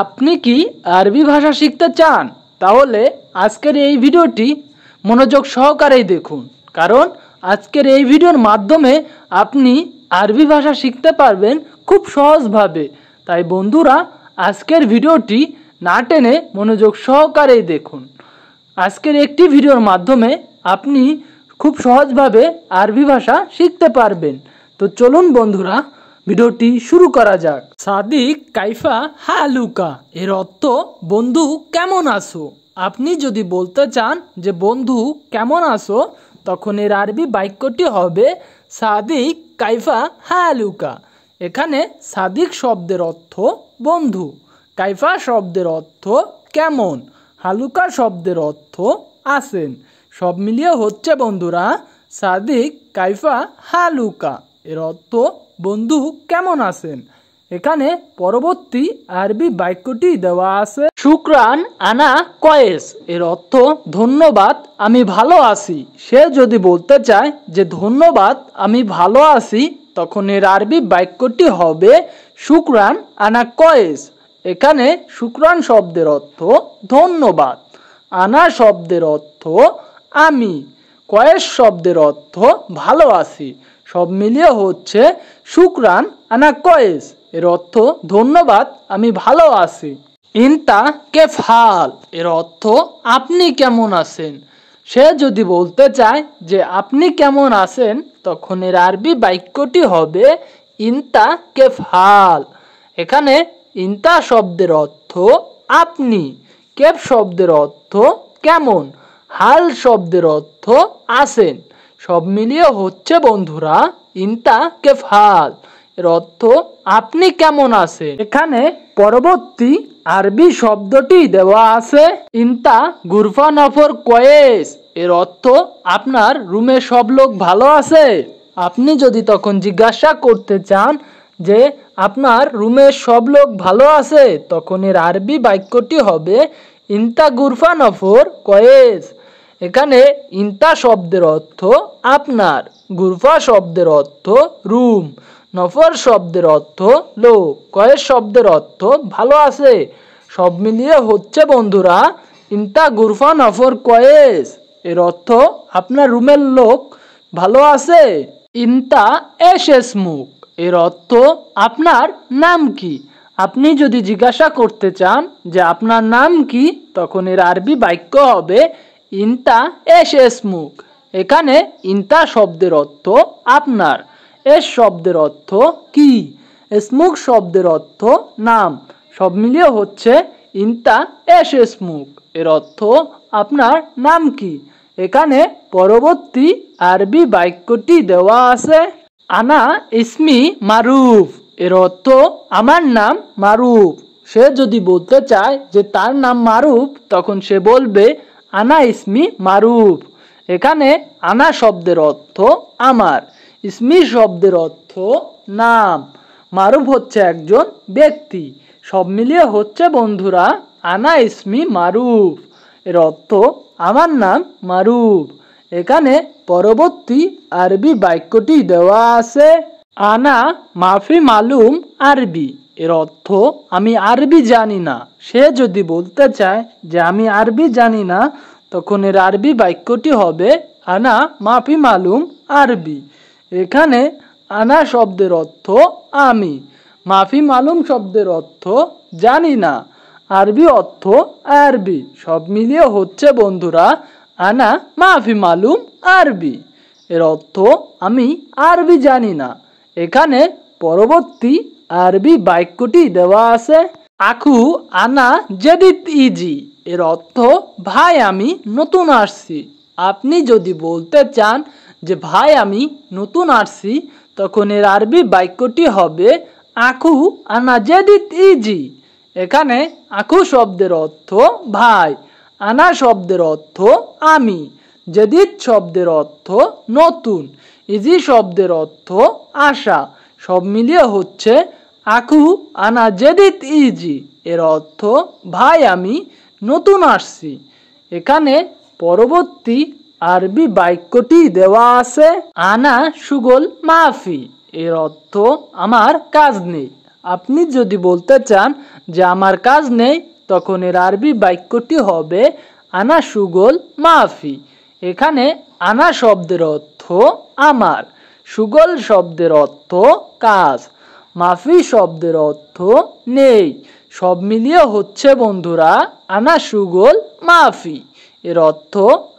আপনি কি আরবি ভাষা শিখতে চান? তাহলে আজকের এই ভিডিওটি মনোযোগ সহকারে দেখুন, কারণ আজকের এই ভিডিওর মাধ্যমে আপনি আরবি ভাষা শিখতে পারবেন খুব সহজভাবে। তাই বন্ধুরা, আজকের ভিডিওটি না টেনে মনোযোগ সহকারে দেখুন। আজকের একটি ভিডিওর মাধ্যমে আপনি খুব সহজভাবে আরবি ভাষা শিখতে পারবেন। তো চলুন বন্ধুরা, ভিডিওটি শুরু করা যাক। সাদিক কাইফা হালুকা এর অর্থ বন্ধু কেমন আছো। আপনি যদি বলতে চান যে বন্ধু কেমন আছো, তখন এর আরবি বাক্যটি হবে সাদিক কাইফা হালুকা। এখানে সাদিক শব্দের অর্থ বন্ধু, কাইফা শব্দের অর্থ কেমন, হালুকা শব্দের অর্থ আছেন। সব মিলিয়ে হচ্ছে বন্ধুরা সাদিক কাইফা হালুকা এর অর্থ বন্ধু কেমন আছেন। এখানে পরবর্তী আরবি বাক্যটি দেওয়া আছে শুকরান আনা কয়েস এর অর্থ ধন্যবাদ, আমি ভালো আছি। সে যদি বলতে চায় যে ধন্যবাদ, আমি ভালো আছি, তখন এর আরবি বাক্যটি হবে শুকরান আনা কয়েস। এখানে শুকরান শব্দের অর্থ ধন্যবাদ, আনা শব্দের অর্থ আমি, কয়েস শব্দের অর্থ ভালো আছি। সব মিলিয়ে হচ্ছে শুকরান আনা কয়েস এর অর্থ ধন্যবাদ, আমি ভালো আছি। ইনতা কেফ হাল এর অর্থ আপনি কেমন আছেন। সে যদি বলতে চায় যে আপনি কেমন আছেন, তখন এর আরবি বাক্যটি হবে ইনতা কেফ হাল। এখানে ইনতা শব্দের অর্থ আপনি, কেফ শব্দের অর্থ কেমন, হাল শব্দের অর্থ আছেন। সব মিলিয়ে হচ্ছে বন্ধুরা ইনতা কেফ হাল এর অর্থ আপনি কেমন আছেন। এখানে পরবর্তী আরবি শব্দটি দেওয়া আছে ইনতা গুরফা নফর কয়েস এর অর্থ আপনার রুমে সব লোক ভালো আছে। আপনি যদি তখন জিজ্ঞাসা করতে চান যে আপনার রুমে সব লোক ভালো আছে, তখন এর আরবি বাক্যটি হবে ইনতা গুরফা নফর কয়েস। এখানে ইনতা শব্দের অর্থ আপনার, গুরফা শব্দের অর্থ রুম, নফর শব্দের অর্থ লোক, কয়েস শব্দের অর্থ ভালো আছে। সব মিলিয়ে হচ্ছে বন্ধুরা ইনতা গুরফা নফর কয়েস এর অর্থ আপনার রুমের লোক ভালো আছে। ইনতা এসেসমুক এর অর্থ আপনার নাম কি। আপনি যদি জিজ্ঞাসা করতে চান যে আপনার নাম কি, তখন এর আরবি বাক্য হবে ইনতা এসেসমুক। এখানে ইনতা শব্দের অর্থ আপনার, এস শব্দের অর্থ কি, স্মুক শব্দের অর্থ নাম। সব মিলিয়ে হচ্ছে ইনতা এসেসমুক এর অর্থ আপনার নাম কি। এখানে পরবর্তী আরবি বাক্যটি দেওয়া আছে আনা ইসমি মারুফ এর অর্থ আমার নাম মারুফ। সে যদি বলতে চায় যে তার নাম মারুফ, তখন সে বলবে আনা ইসমি মারুফ। এখানে আনা শব্দের অর্থ আমার, ইসমি শব্দের অর্থ নাম, মারুফ হচ্ছে একজন ব্যক্তি। সব মিলিয়ে হচ্ছে বন্ধুরা আনা ইসমি মারুফ এর অর্থ আমার নাম মারুফ। এখানে পরবর্তী আরবি বাক্যটি দেওয়া আছে আনা মাফি মালুম আরবি এর অর্থ আমি আরবি জানি না। সে যদি বলতে চায় যে আমি আরবি জানি না, তখন এর আরবি বাক্যটি হবে আনা মাফি মালুম আরবি। এখানে আনা শব্দের অর্থ আমি, মাফি মালুম শব্দের অর্থ জানি না, আরবি অর্থ আরবি। সব মিলিয়ে হচ্ছে বন্ধুরা আনা মাফি মালুম আরবি এর অর্থ আমি আরবি জানি না। এখানে পরবর্তী আরবি বাক্যটি দেওয়া আছে আখু আনা জেদিদ ইজি এর অর্থ ভাই আমি নতুন আসছি। আপনি যদি বলতে চান যে ভাই আমি নতুন আসছি, তখন এর আরবি বাক্যটি হবে আখু আনা জেদিদ ইজি। এখানে আখু শব্দের অর্থ ভাই, আনা শব্দের অর্থ আমি, জেদিদ শব্দের অর্থ নতুন, ইজি শব্দের অর্থ আশা। সব মিলিয়ে হচ্ছে আখু আনা জেদিদ ইজি এর অর্থ ভাই আমি নতুন আসছি। এখানে পরবর্তী আরবি বাক্যটি দেওয়া আছে আনা সুগল মাফি এর অর্থ আমার কাজ নেই। আপনি যদি বলতে চান যে আমার কাজ নেই, তখন এর আরবি বাক্যটি হবে আনা শুগল মাফি। এখানে আনা শব্দের অর্থ আমার, শুগল শব্দের অর্থ কাজ, মাফি শব্দের অর্থ নেই। সব মিলিয়ে হচ্ছে বন্ধুরা আনা শুগল মাফি, এর অর্থ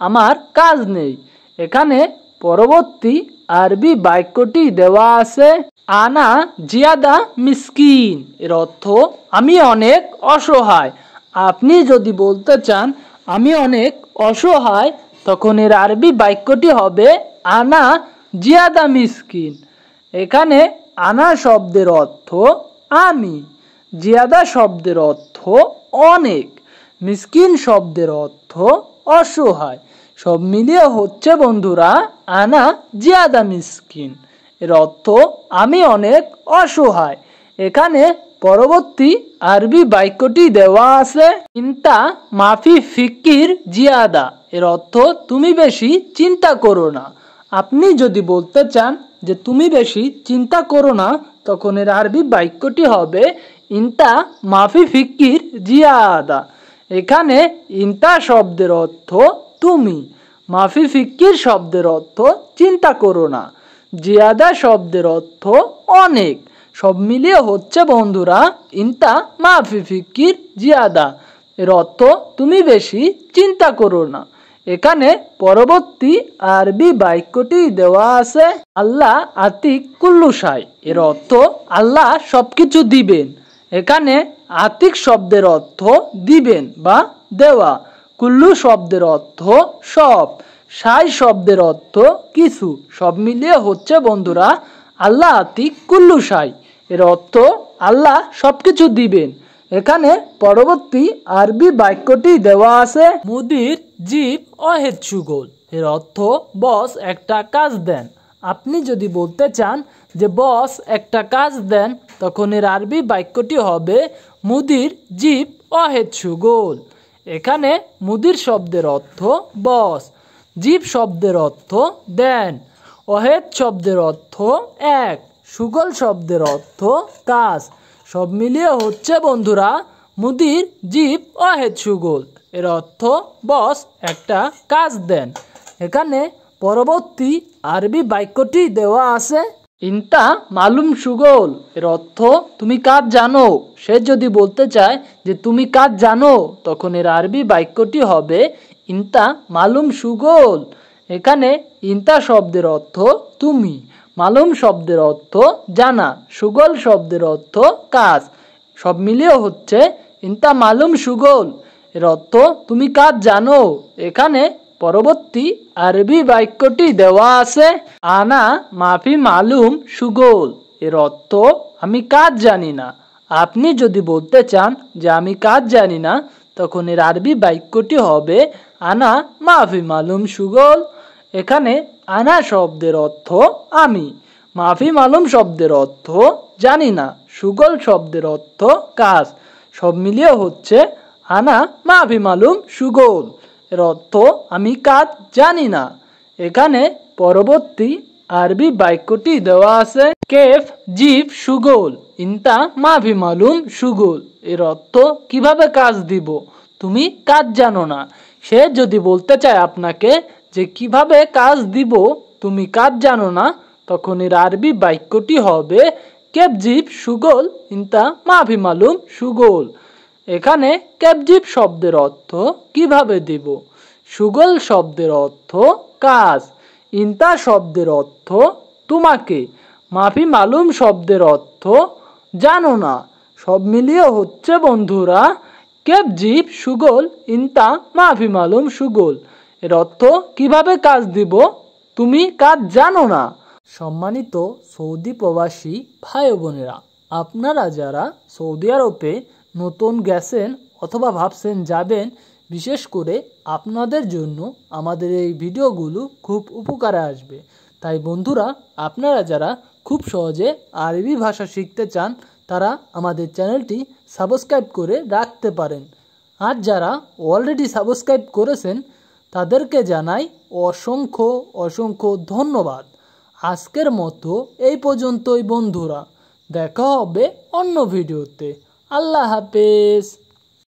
আমার কাজ নেই। এখানে পরবর্তী আরবি বাক্যটি দেওয়া আছে আনা জিয়াদা মিসকিন, এর অর্থ আমি অনেক অসহায়। আপনি যদি বলতে চান আমি অনেক অসহায়, তখন এর আরবি বাক্যটি হবে আনা জিয়াদা মিসকিন। এখানে আনা শব্দের অর্থ আমি, জিয়াদা শব্দের অর্থ অনেক, মিসকিন শব্দের অর্থ অসহায়। সব মিলিয়ে হচ্ছে বন্ধুরা আনা জিয়াদা মিসকিন, এর অর্থ আমি অনেক অসহায়। এখানে পরবর্তী আরবি বাক্যটি দেওয়া আছে চিন্তা মাফি ফিকির জিয়াদা, এর অর্থ তুমি বেশি চিন্তা করো না। আপনি যদি বলতে চান যে তুমি বেশি চিন্তা করো না, তখন এর আরবি বাক্যটি হবে ইন্তা মাফি ফিকির জিয়াদা। এখানে ইন্তা শব্দের অর্থ তুমি, মাফি ফিকির শব্দের অর্থ চিন্তা করো না, জিয়াদা শব্দের অর্থ অনেক। সব মিলিয়ে হচ্ছে বন্ধুরা ইন্তা মাফি ফিকির জিয়াদা, এর অর্থ তুমি বেশি চিন্তা করো না। এখানে পরবর্তী আরবি বাক্যটি দেওয়া আছে আল্লাহ আতিক কুল্লু শাই, এর অর্থ আল্লাহ সবকিছু দিবেন। এখানে আতিক শব্দের অর্থ দিবেন বা দেওয়া, কুল্লু শব্দের অর্থ সব, শাই শব্দের অর্থ কিছু। সব মিলিয়ে হচ্ছে বন্ধুরা আল্লাহ আতিক কুল্লু শাই, এর অর্থ আল্লাহ সবকিছু দিবেন। এখানে পরবর্তী আরবি বাক্যটি দেওয়া আছে মুদির জিব অহেদ সুগোল, এর অর্থ বস একটা কাজ দেন। আপনি যদি বলতে চান যে বস একটা কাজ দেন, তখন এর আরবি বাক্যটি হবে মুদির জিব অহেদ সুগোল। এখানে মুদির শব্দের অর্থ বস, জিব শব্দের অর্থ দেন, অহেদ শব্দের অর্থ এক, সুগল শব্দের অর্থ কাজ। সব মিলিয়ে হচ্ছে বন্ধুরা মুদির জিব অহেদ সুগল, এর অর্থ বস একটা কাজ দেন। এখানে পরবর্তী আরবি বাক্যটি দেওয়া আছে ইন্তা মালুম সুগল, এর অর্থ তুমি কাজ জানো। সে যদি বলতে চায় যে তুমি কাজ জানো, তখন এর আরবি বাক্যটি হবে ইন্তা মালুম সুগল। এখানে ইন্তা শব্দের অর্থ তুমি, মালুম শব্দের অর্থ জানা, সুগল শব্দের অর্থ কাজ। সব মিলিয়ে হচ্ছে ইন্তা মালুম সুগল, এর অর্থ তুমি কাজ জানো। এখানে পরবর্তী আরবি বাক্যটি দেওয়া আছে আনা মাফি মালুম সুগল, এর অর্থ আমি কাজ জানি না। আপনি যদি বলতে চান যে আমি কাজ জানি না, তখন এর আরবি বাক্যটি হবে আনা মাফি মালুম সুগল। এখানে আনা শব্দের অর্থ আমি, মাফি মালুম শব্দের অর্থ জানি না, সুগল শব্দের অর্থ কাজ। সব মিলিয়ে হচ্ছে আনা মাফি মালুম সুগল, এর অর্থ আমি কাজ জানি না। এখানে পরবর্তী আরবি বাক্যটি দেওয়া আছে কেফ জিব সুগল ইন্তা মাফি মালুম সুগল, এর অর্থ কিভাবে কাজ দিব, তুমি কাজ জানো না। সে যদি বলতে চায় আপনাকে যে কিভাবে কাজ দিব তুমি কাজ জানো না, তখন এর আরবি বাক্যটি হবে কেবজিব সুগল ইন্তা মাফি মালুম সুগল। এখানে কেবজিব শব্দের অর্থ কিভাবে দিব, সুগল শব্দের অর্থ কাজ, ইন্তা শব্দের অর্থ তোমাকে, মাফি মালুম শব্দের অর্থ জানো না। সব মিলিয়ে হচ্ছে বন্ধুরা কেবজিব সুগল ইন্তা মাফি মালুম সুগল, এর অর্থ কিভাবে কাজ দিব তুমি কাজ জানো না। সম্মানিত সৌদি প্রবাসী ভাই বোনেরা, আপনারা যারা সৌদি আরবে নতুন গেছেন অথবা ভাবছেন যাবেন, বিশেষ করে আপনাদের জন্য আমাদের এই ভিডিওগুলো খুব উপকারে আসবে। তাই বন্ধুরা, আপনারা যারা খুব সহজে আরবি ভাষা শিখতে চান, তারা আমাদের চ্যানেলটি সাবস্ক্রাইব করে রাখতে পারেন। আর যারা অলরেডি সাবস্ক্রাইব করেছেন, তাদেরকে জানাই অসংখ্য অসংখ্য ধন্যবাদ। আজকের মতো এই পর্যন্তই বন্ধুরা, দেখা হবে অন্য ভিডিওতে। আল্লাহ হাফেজ।